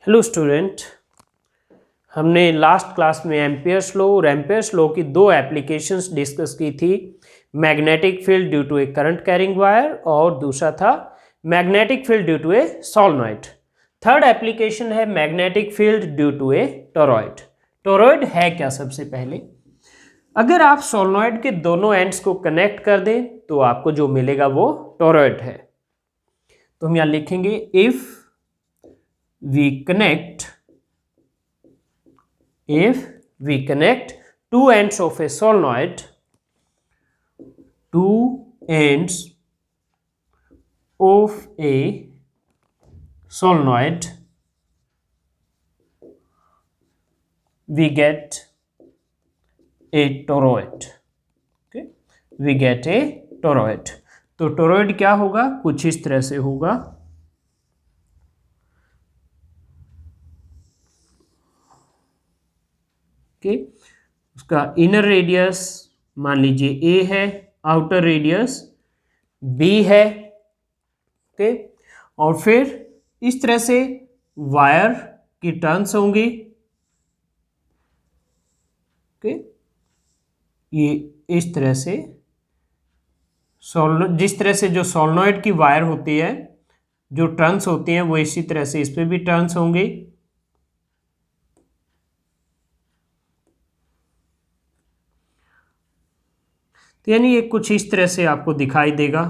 Hello student, हमने last class में Ampere's law और एम्पियर्स लॉ की दो एप्लीकेशंस डिस्कस की थी। Magnetic field due to a current carrying wire और दूसरा था magnetic field due to a solenoid. Third application है magnetic field due to a toroid. Toroid है क्या? सबसे पहले अगर आप सॉलोनॉइड के दोनों एंड्स को कनेक्ट कर दें तो आपको जो मिलेगा वो टोरॉइड है। तो हम यहाँ लिखेंगे if we connect two ends of a solenoid, we get a toroid. Okay, we get a toroid. तो टोरॉइड क्या होगा? कुछ इस तरह से होगा। ओके, उसका इनर रेडियस मान लीजिए ए है, आउटर रेडियस बी है। ओके, और फिर इस तरह से वायर की टर्न्स होंगी। ओके, ये इस तरह से जिस तरह से जो सोलेनॉइड की वायर होती है, जो टर्न्स होती हैं वो इसी तरह से इस पे भी टर्न्स होंगी। तो यानी ये कुछ इस तरह से आपको दिखाई देगा।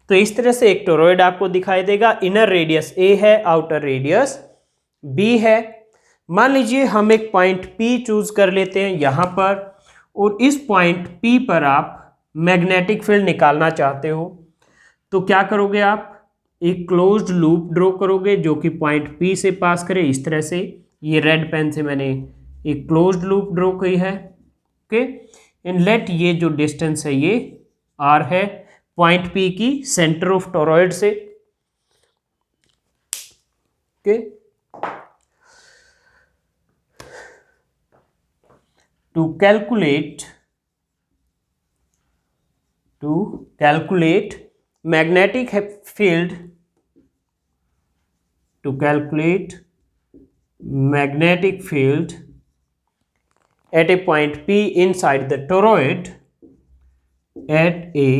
तो इस तरह से एक टोरॉइड आपको दिखाई देगा। इनर रेडियस ए है, आउटर रेडियस बी है। मान लीजिए हम एक पॉइंट P चूज कर लेते हैं यहां पर, और इस पॉइंट P पर आप मैग्नेटिक फील्ड निकालना चाहते हो। तो क्या करोगे? आप एक क्लोज्ड लूप ड्रॉ करोगे जो कि पॉइंट P से पास करे। इस तरह से ये रेड पेन से मैंने एक क्लोज्ड लूप ड्रॉ की है। ओके, एंड लेट ये जो डिस्टेंस है ये R है पॉइंट P की सेंटर ऑफ टोरॉइड से। Okay, to calculate magnetic field at a point P inside the toroid, at a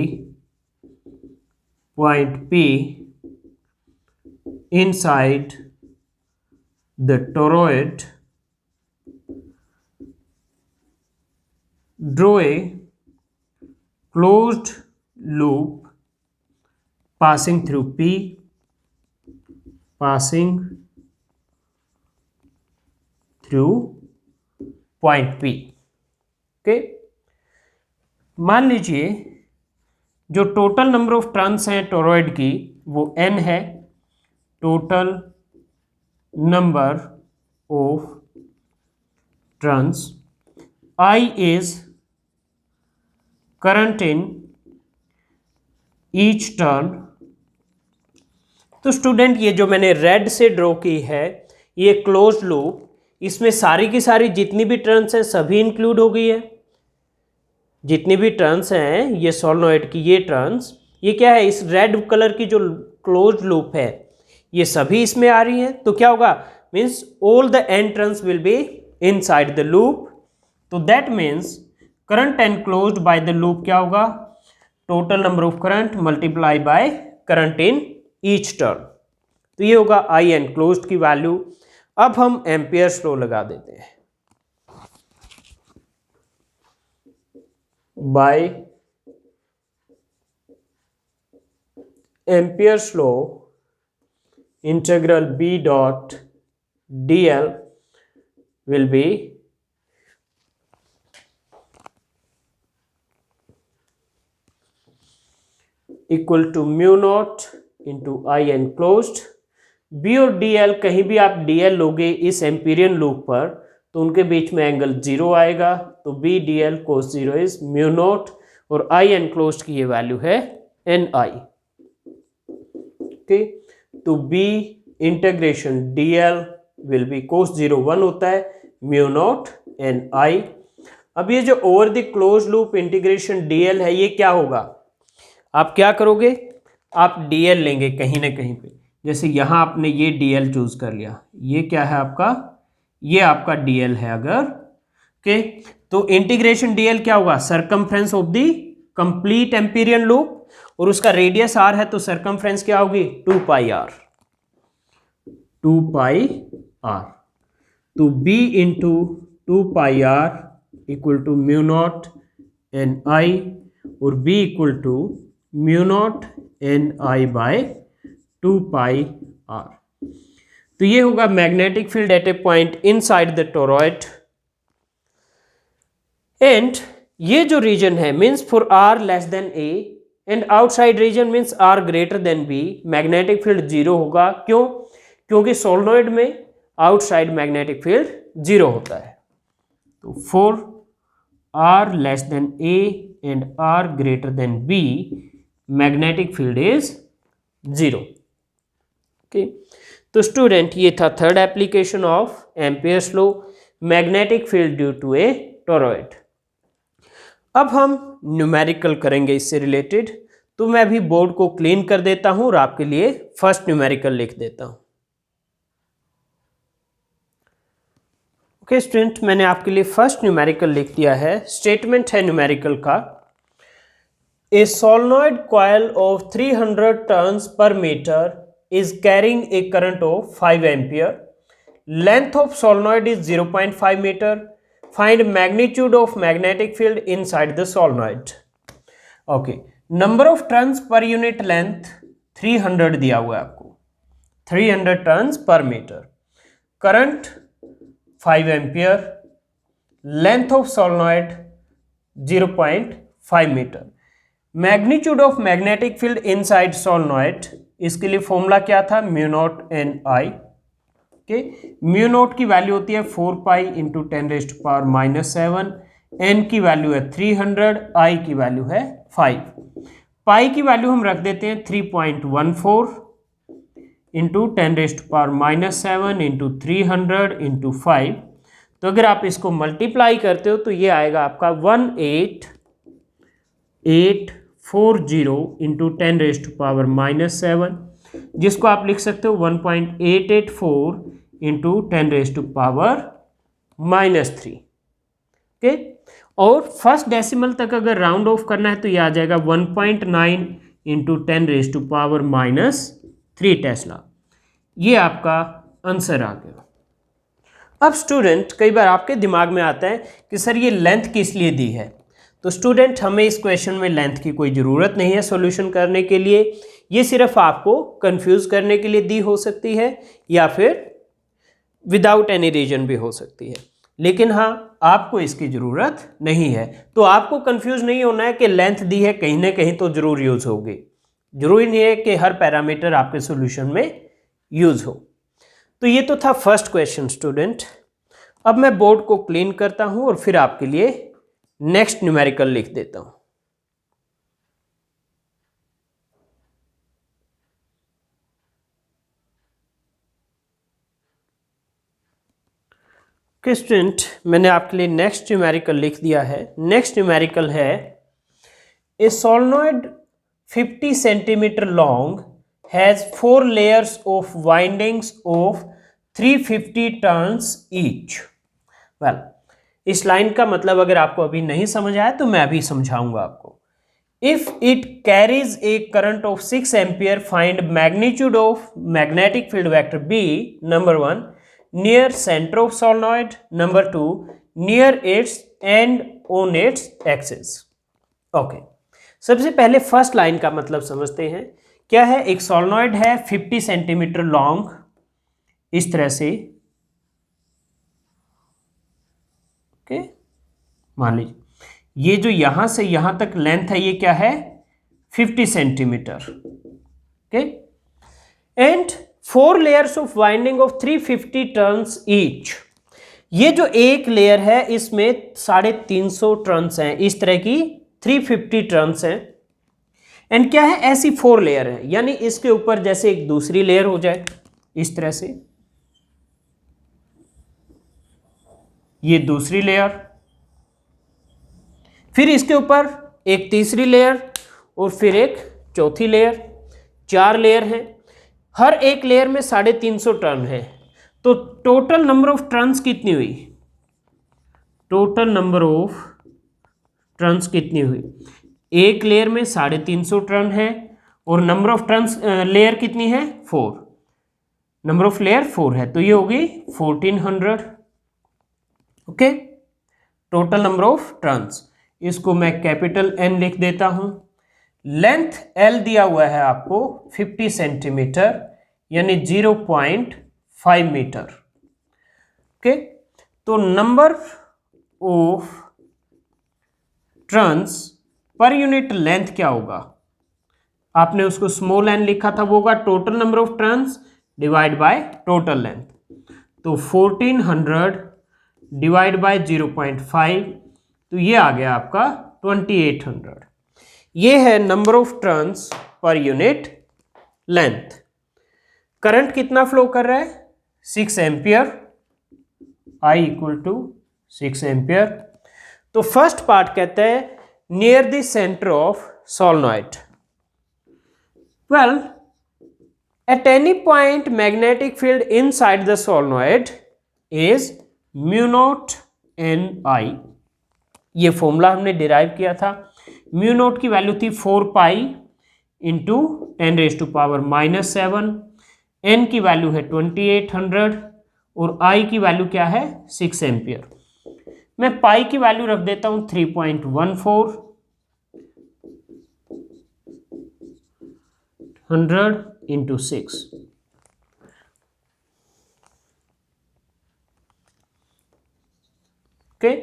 point P inside the toroid, draw a closed loop passing through point P. Okay, मान लीजिए जो total number of turns हैं toroid की वो n है। Total number of turns, I is current in each turn. तो student ये जो मैंने रेड से ड्रॉ की है ये क्लोज्ड लूप, इसमें सारी की सारी जितनी भी टर्न्स हैं सभी इंक्लूड हो गई है। जितनी भी टर्न्स हैं ये सोलेनॉइड की, ये टर्न्स, ये क्या है? इस रेड कलर की जो क्लोज्ड लूप है ये सभी इसमें आ रही हैं। तो क्या होगा? Means all the end turns will be inside the loop. तो that means current enclosed by the loop क्या होगा? Total number of current multiply by current in each turn. तो ये होगा आई एनक्लोज्ड की वैल्यू। अब हम एम्पियर्स लॉ लगा देते हैं। By Ampere's law integral B dot dl will be equal to mu naught into I enclosed। B और dl, कहीं भी आप dl लोगे इस एम्पीरियन लूप पर तो उनके बीच में एंगल 0 आएगा। तो B dl cos 0 is mu naught, और I enclosed की ये वैल्यू है ni। ओके, तो B integration dl will be cos 0 1 होता है म्यू नॉट एन आई। अब ये जो over the close loop integration dl है ये क्या होगा, आप क्या करोगे, आप dl लेंगे कहीं ना कहीं पे, जैसे यहाँ आपने ये dl चूज कर लिया, ये क्या है आपका, ये आपका dl है अगर, ओके, तो इंटीग्रेशन dl क्या होगा, circumference of the complete Amperian loop, और उसका रेडियस r है तो सरकमफ्रेंस क्या होगी 2 पाई r, 2 पाई r, तो b into 2 pi r equal to mu naught N I, और b equal to mu naught N I by 2 pi r। तो ये होगा magnetic field at a point inside the toroid, and ये जो region है means for r less than a and outside region means r greater than b, magnetic field zero होगा। क्यों, क्योंकि solenoid में आउटसाइड मैग्नेटिक फील्ड जीरो होता है। तो for r less than a and r greater than b magnetic field is zero. Okay, तो student ये था third application of Ampere's law, magnetic field due to a toroid. अब हम numerical करेंगे इससे रिलेटेड, तो मैं अभी बोर्ड को क्लीन कर देता हूं और आपके लिए फर्स्ट न्यूमेरिकल लिख देता हूं। ओके स्टूडेंट, मैंने आपके लिए फर्स्ट न्यूमेरिकल लिख दिया है। स्टेटमेंट है न्यूमेरिकल का, a solenoid coil of 300 turns per metre is carrying a current of 5 ampere. Length of solenoid is 0.5 meter. Find magnitude of magnetic field inside the solenoid. Okay, number of turns per unit length 300 दिया हुआ है आपको, 300 turns per meter. Current 5 ampere. Length of solenoid 0.5 meter. Magnitude of magnetic field inside solenoid, इसके लिए formula क्या था, mu naught N आई। Okay, mu naught की value होती है 4 पाई इंटू 10⁻⁻⁷, एन की वैल्यू है 300, आई की वैल्यू है 5। पाई की वैल्यू हम रख देते हैं 3.14 इंटू 10⁻⁷ इंटू 300 इंटू 5। तो अगर आप इसको मल्टीप्लाई करते हो तो ये आएगा आपका 18840 इंटू 10⁻⁷, जिसको आप लिख सकते हो 1.884 इंटू 10⁻⁻3। ओके, और फर्स्ट डेसिमल तक अगर राउंड ऑफ करना है तो ये आ जाएगा 1.9 इंटू 10⁻⁻3 टेस्ला। ये आपका आंसर आ गया। अब स्टूडेंट, कई बार आपके दिमाग में आता है कि सर ये लेंथ किस लिए दी है, तो स्टूडेंट हमें इस क्वेश्चन में लेंथ की कोई ज़रूरत नहीं है सॉल्यूशन करने के लिए, ये सिर्फ आपको कंफ्यूज करने के लिए दी हो सकती है या फिर विदाउट एनी रीजन भी हो सकती है, लेकिन हाँ आपको इसकी ज़रूरत नहीं है। तो आपको कंफ्यूज नहीं होना है कि लेंथ दी है कहीं ना कहीं तो ज़रूर यूज़ होगी, जरूरी नहीं है कि हर पैरामीटर आपके सॉल्यूशन में यूज़ हो। तो ये तो था फर्स्ट क्वेश्चन स्टूडेंट। अब मैं बोर्ड को क्लीन करता हूँ और फिर आपके लिए नेक्स्ट न्यूमेरिकल लिख देता हूं। ओके स्टूडेंट, मैंने आपके लिए नेक्स्ट न्यूमेरिकल लिख दिया है। नेक्स्ट न्यूमेरिकल है, ए solenoid 50 centimetre long has 4 layers of windings of 350 turns each. Well, इस लाइन का मतलब अगर आपको अभी नहीं समझ आया तो मैं अभी समझाऊंगा आपको। If it carries a current of 6 ampere, find magnitude of magnetic field vector B, number 1 near centre of solenoid, number 2 near its end on its axis. Okay, सबसे पहले फर्स्ट लाइन का मतलब समझते हैं। क्या है, एक सोलेनॉइड है 50 सेंटीमीटर लॉन्ग, इस तरह से, ओके, मान लीजिए ये जो यहां से यहां तक लेंथ है ये क्या है 50 centimetre. Okay, and 4 layers of winding of 350 turns each. ये जो एक लेयर है इसमें 350 टर्न्स हैं, इस तरह की 350 टर्न्स हैं। एंड क्या है, ऐसी 4 लेयर है, यानी इसके ऊपर जैसे एक दूसरी लेयर हो जाए इस तरह से, ये दूसरी लेयर, फिर इसके ऊपर एक तीसरी लेयर और फिर एक चौथी लेयर। 4 लेयर हैं, हर एक लेयर में 350 टर्न है। तो टोटल नंबर ऑफ टर्न्स कितनी हुई? टोटल नंबर ऑफ टर्न्स कितनी हुई? एक लेयर में 350 टर्न है और नंबर ऑफ टर्न्स लेयर कितनी है? 4। नंबर ऑफ लेयर 4 है, तो ये होगी 1400। Okay, total number of turns. इसको मैं कैपिटल N लिख देता हूं। लेंथ L दिया हुआ है आपको 50 सेंटीमीटर यानी 0.5 मीटर। ओके, तो number of turns per unit length क्या होगा? आपने उसको स्मॉल n लिखा था, वो होगा total number of turns divide by total length. तो 1400 डिवाइड बाय 0.5, तो ये आ गया आपका 2800। ये है number of turns per unit length. Current कितना फ्लो कर रहा है? 6 ampere. I equal to 6 ampere. तो फर्स्ट पार्ट कहते हैं near the centre of solenoid. Well, at any point magnetic field inside the solenoid is mu naught Ni। ये formula हमने derive किया था। म्यू नोट की वैल्यू थी 4 पाई इंटू 10⁻⁻7। एन की वैल्यू है 2800 और आई की वैल्यू क्या है? 6 एम्पियर। मैं पाई की वैल्यू रख देता हूं 3.14। 100 इंटू 6। ओके,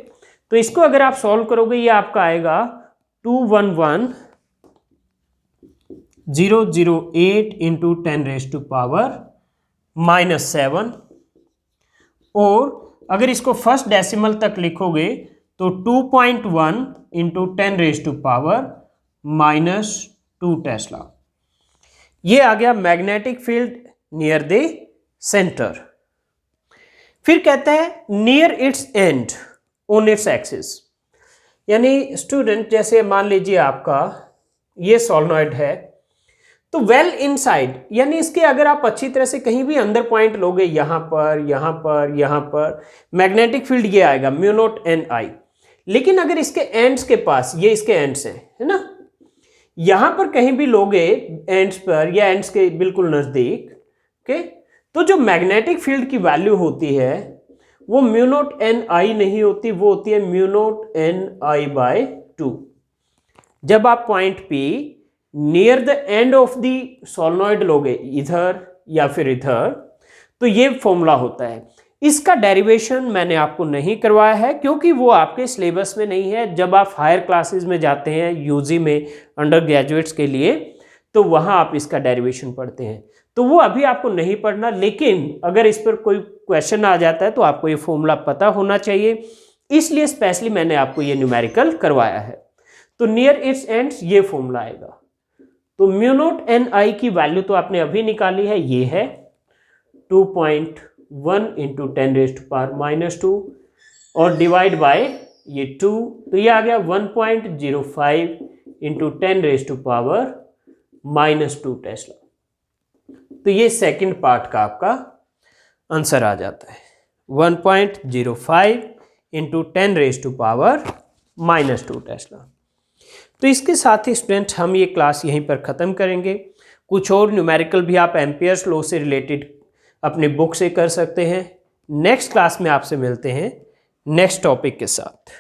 तो इसको अगर आप सॉल्व करोगे ये आपका आएगा 211,008 इंटू 10⁻⁻7। और अगर इसको फर्स्ट डेसिमल तक लिखोगे तो 2.1 इंटू 10⁻⁻2 टेस्ला। ये आ गया magnetic field near the centre. फिर कहते हैं near its end on its axis. यानी स्टूडेंट, जैसे मान लीजिए आपका ये सोलेनॉइड है, तो वेल इनसाइड, यानी इसके अगर आप अच्छी तरह से कहीं भी अंदर पॉइंट लोगे, यहां पर, यहां पर, यहां पर, मैग्नेटिक फील्ड ये आएगा म्यू नॉट Ni। लेकिन अगर इसके एंड्स के पास, ये इसके एंड्स हैं, है ना, यहां पर कहीं भी लोगे एंड्स पर या एंड्स के बिल्कुल नजदीक, ओके, तो जो मैग्नेटिक फील्ड की वैल्यू होती है वो म्यू नॉट Ni नहीं होती, वो होती है म्यू नॉट Ni/2। जब आप point P near the end of the solenoid लोगे, इधर या फिर इधर, तो ये फॉर्मूला होता है। इसका डेरिवेशन मैंने आपको नहीं करवाया है क्योंकि वो आपके सिलेबस में नहीं है। जब आप हायर क्लासेस में जाते हैं यूजी में अंडर ग्रेजुएट्स के लिए, तो वहाँ आप इसका डेरिवेशन पढ़ते हैं, तो वो अभी आपको नहीं पढ़ना। लेकिन अगर इस पर कोई क्वेश्चन आ जाता है तो आपको ये फॉर्मूला पता होना चाहिए, इसलिए स्पेशली मैंने आपको ये न्यूमेरिकल करवाया है। तो नियर इट्स एंड्स ये फॉर्मूला आएगा। तो म्यू नॉट Ni की वैल्यू तो आपने अभी निकाली है, ये है 2.1 इंटू 10⁻⁻2 और डिवाइड बाय ये 2, तो ये आ गया 1.05 इंटू 10⁻⁻2 टेस्ला। तो ये सेकंड पार्ट का आपका आंसर आ जाता है 1.05 इंटू 10⁻⁻2 टेस्ला। तो इसके साथ ही स्टूडेंट हम ये क्लास यहीं पर ख़त्म करेंगे। कुछ और न्यूमेरिकल भी आप एम्पियर्स लॉ से रिलेटेड अपनी बुक से कर सकते हैं। नेक्स्ट क्लास में आपसे मिलते हैं नेक्स्ट टॉपिक के साथ।